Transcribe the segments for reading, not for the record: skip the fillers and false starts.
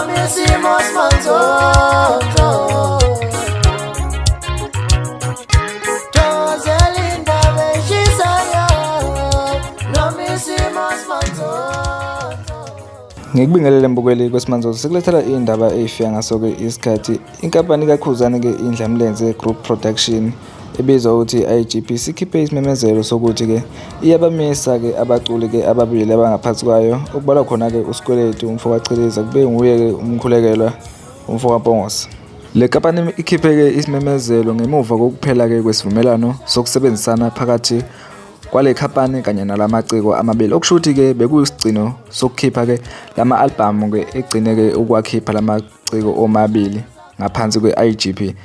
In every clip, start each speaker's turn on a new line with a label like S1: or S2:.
S1: noma isimo simanzozo dozela indaba eshisayo noma isimo simanzozo.
S2: Ngikubingelele mbukeli kwesimanzozo sikulethela indaba eyifika ngaso-ke isikhathi. Inkampani kaKhuzani-ke Indlamlenze Group Production ebizwa ukuthi IGP sikhiphe isimemezelo sokuthi-ke iyabamisa-ke abaculi-ke ababili abangaphansi kwayo okubalwa khona-ke uSikweletu umfowakaChileza kube nguye-ke umkhulekelwa umfowakaMpongose. Le kampani ikhiphe-ke isimemezelo ngemuva kokuphela-ke kwesivumelano sokusebenzisana phakathi kwale khampani kanye nalamaciko amabili okusho ukuthi-ke bekuyisigcino sokukhipha-ke lama-albhamu-ke egcine-ke ukwakhipha lamaciko omabili ngaphansi kwe-IGP.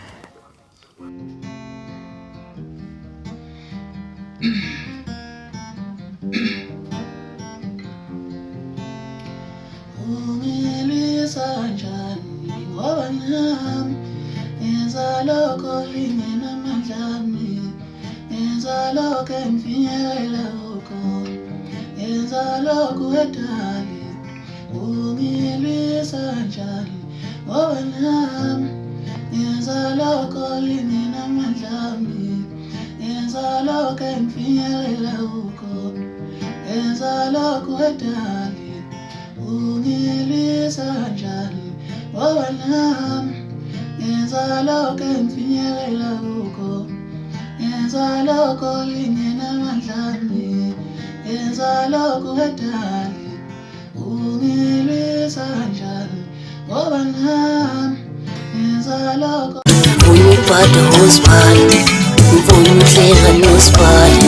S1: Ungilisa njani ngoba nami ngenza lokho lingenamandla ami, ngenza lokho engifinyelela kukho, ngenza lokho edali. Ungilisa njani ngoba nami ngenza lokho lingenamandla ami, ngenza lokho engifinyelela kukho, ngenza lokho edali. Ungilisa njani ngoba nami ngenza lokho engifinyelela kukho, ngenza lokho lingenamandla ami, ngenza lokho edali. Ungilisa njani ngoba nami ngenza lokho.
S3: Unubhada wosibali, unuhlenga nosibali,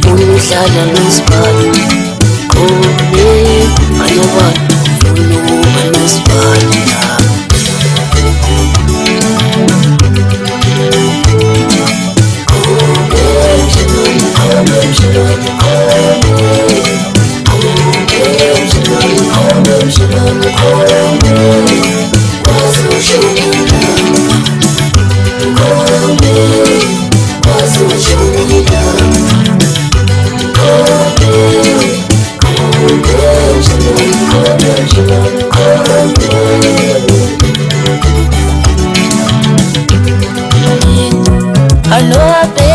S3: unudlala nosibali. Kone ayobani unuba nosibali. I know I've been